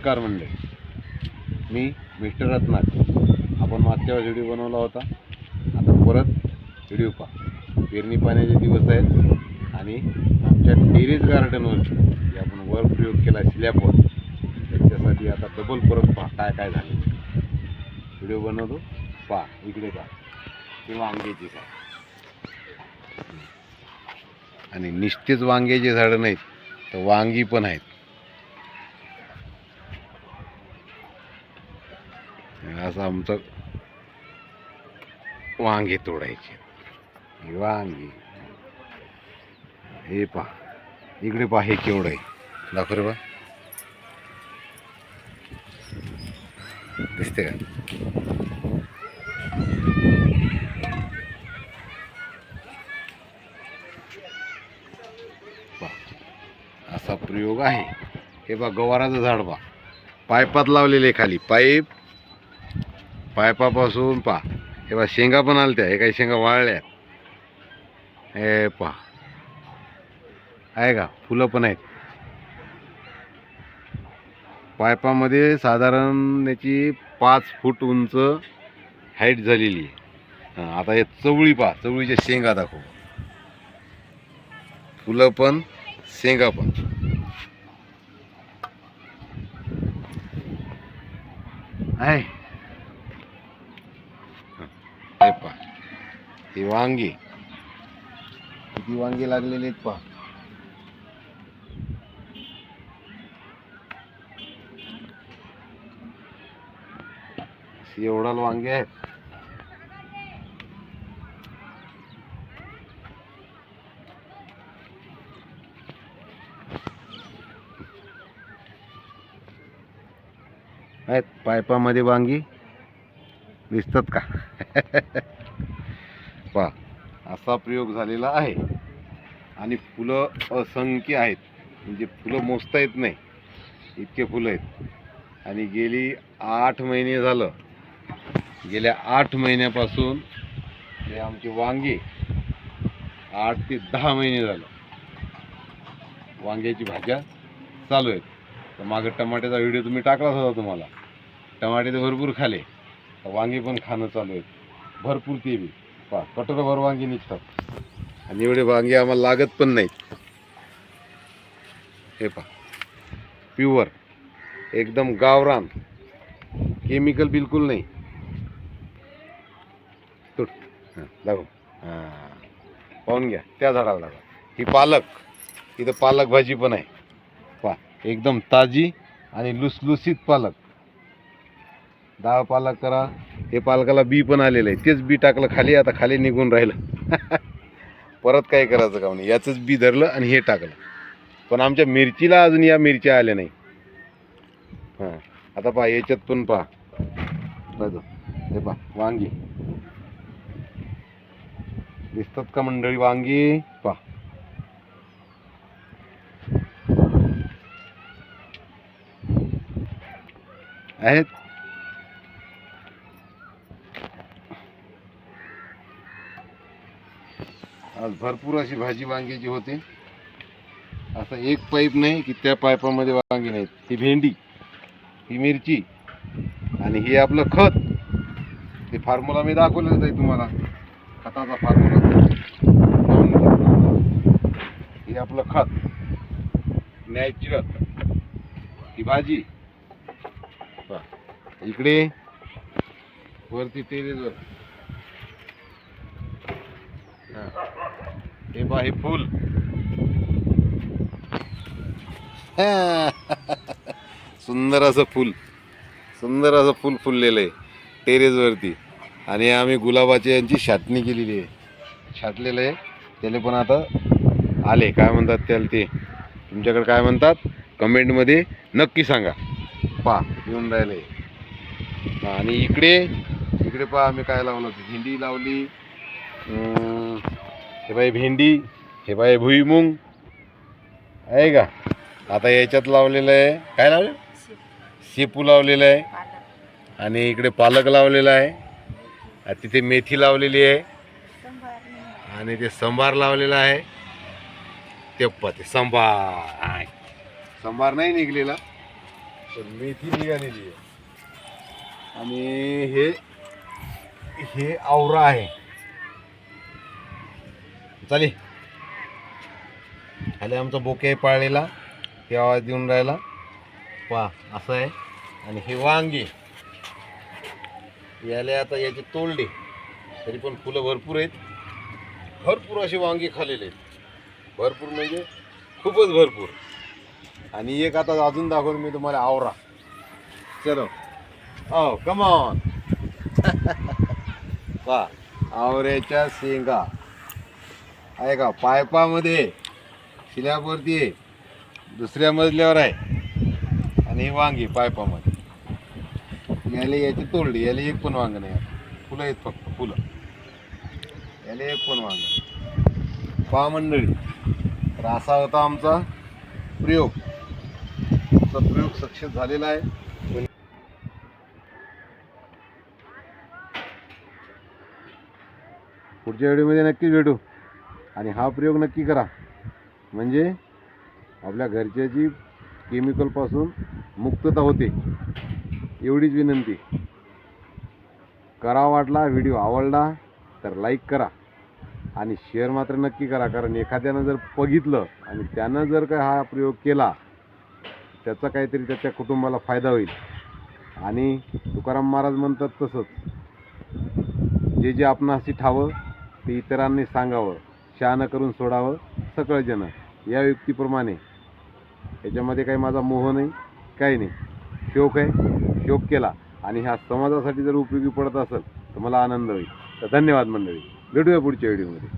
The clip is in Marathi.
नमस्कार मंडळी, मी मिस्टर रत्नाकर. आपण मागच्या वेळेस व्हिडिओ बनवला होता. आता परत व्हिडिओ पहा. पेरणी पाण्याचे दिवस आहेत आणि आमच्या टेरेस गार्डनवर आपण वर प्रयोग केला स्लॅबवर. त्याच्यासाठी आता डबल परत पहा काय काय झाले. व्हिडिओ बनवतो, पहा. इकडे पहा, ही वांग्याची काय. आणि निश्चित वांग्याची झाडं नाहीत तर वांगी पण आहेत. असं आमचं वांगे तोडायचे. वांगी हे पहा, इकडे पहा, हे केवढं आहे दाखव रे बा. दिसते का? असा प्रयोग आहे. हे बा गवाराचं झाड पहा, पाईपात लावलेले खाली पाईप. पाईपापासून पहा, हे बा शेंगा पण आल्या. हे काही शेंगा वाळल्या. हे पहा, आहे का? फुलं पण आहेत. पाईपामध्ये साधारण याची 5 फूट उंच हाईट झालेली आहे. आता हे चवळी पहा, चवळीच्या शेंगा दाखव. फुलं पण शेंगा पण आहे. हे पहा, हे वांगे किती वांगे लागलेले आहेत पहा. एवढा वांगे आहेत. आहेत पाईपामध्ये वांगी दिसतात का? पहा, असा प्रयोग झालेला आहे. आणि फुलं असंख्य आहेत, म्हणजे फुलं मोजता येत नाही इतके फुलं आहेत. आणि गेली 8 महिने झालं, गेल्या 8 महिन्यापासून हे आमचे वांगे 8 ते 10 महिने झालं वांग्याची भाज्या चालू आहेत. तर मागं टमाट्याचा व्हिडिओ तुम्ही टाकलाच होता. तुम्हाला टमाटे तर भरपूर खाले, वांगे पण खाणं चालू आहेत भरपूर. ते बी पहा, कटोरभर वांगे निघतात. आणि एवढे वांगे आम्हाला लागत पण नाहीत. हे पहा, प्युअर एकदम गावरान, केमिकल बिलकुल नाही. तुट दाखव. पाहून घ्या, त्या झाडाला दाखवा. ही पालक, इथं पालक भाजी पण आहे पहा, एकदम ताजी आणि लुसलुसीत पालक. 10 पालक करा. हे पालकाला बी पण आलेलं आहे, तेच बी टाकलं खाली, आता खाली निघून राहिलं. परत काय करायचं का नाही, याचंच बी धरलं आणि हे टाकलं. पण आमच्या मिरचीला अजून या मिरच्या आल्या नाही. आता पहा, याच्यात पण पहा, हे पहा वांगी दिसतात का मंडळी? वांगी पहा, आहेत. आज भरपूर अशी भाजी वांग्याची होते. असं एक पाईप नाही की त्या पाईपामध्ये वांगी नाहीत. ही भेंडी, ही मिरची आणि हे आपलं खत. ते फॉर्म्युला मी दाखवलेलं आहे तुम्हाला, खताचा फॉर्म्युला. हे आपलं खत नॅचरल. ही भाजी इकडे वरती टेरेसवर. हे पहा, हे फुल. सुंदर असं फुल, सुंदर असं फुल फुललेलं आहे टेरेसवरती. आणि आम्ही गुलाबाची यांची छाटणी केलेली आहे, छाटलेलं आहे. त्याला पण आता आले. काय म्हणतात त्याला, ते तुमच्याकडे काय म्हणतात कमेंटमध्ये नक्की सांगा. पहा, येऊन राहिले. आणि इकडे इकडे पहा, आम्ही काय लावलं होतं. भेंडी लावली. हे बाई भेंडी, हे बाई भुईमुंग आहे का. आता याच्यात लावलेलं आहे, काय लावलं, शेपू लावलेलं आहे. आणि इकडे पालक लावलेला आहे. तिथे मेथी लावलेली आहे. आणि ते संभार लावलेला आहे. ते पहा, ते संभार नाही निघलेला, पण मेथी निघालेली आहे. आणि हे हे आवरा आहे. चालेल, खाली आमचा बोके पाळलेला ते आवाज देऊन राहिला. पहा असं आहे. आणि हे वांगे याले आता याचे तोडले तरी पण फुलं भरपूर आहेत. भरपूर असे वांगे खाल्लेले आहेत. भरपूर म्हणजे खूपच भरपूर. आणि एक आता अजून दाखवतो मी तुम्हाला आवरा. चलो ओ कम ऑन. पहा आवऱ्याच्या शेंगा आहे का, पायपामध्ये शिल्यावरती आहे, दुसऱ्या मजल्यावर आहे. आणि हे वांगी पायपामध्ये याले याची तोडली. याला एक पण वांग नाही, फुलं आहेत फक्त फुलं. याला एक पण वांग नाही. पहा मंडळी, तर असा होता आमचा प्रयोग. आमचा प्रयोग सक्सेस झालेला आहे. पुढच्या व्हिडिओमध्ये नक्की भेटू. आणि हा प्रयोग नक्की करा, म्हणजे आपल्या घरच्याची केमिकलपासून मुक्तता होते. एवढीच विनंती करा. वाटला व्हिडिओ आवडला तर लाईक करा आणि शेअर मात्र नक्की करा. कारण एखाद्यानं जर बघितलं आणि त्यानं जर काय हा प्रयोग केला, त्याचा काहीतरी त्याच्या कुटुंबाला फायदा होईल. आणि तुकाराम महाराज म्हणतात तसंच, जे जे आपणासी ठावं ते इतरांनी सांगावं, शहाणं करून सोडावं सकळ जन. या युक्तीप्रमाणे याच्यामध्ये काही माझा मोह नाही, काही नाही. शौक आहे, शौक केला आणि ह्या समाजासाठी जर उपयोगी पडत असेल तर मला आनंद होईल. तर धन्यवाद मंडळी. भेटूया पुढच्या व्हिडिओमध्ये.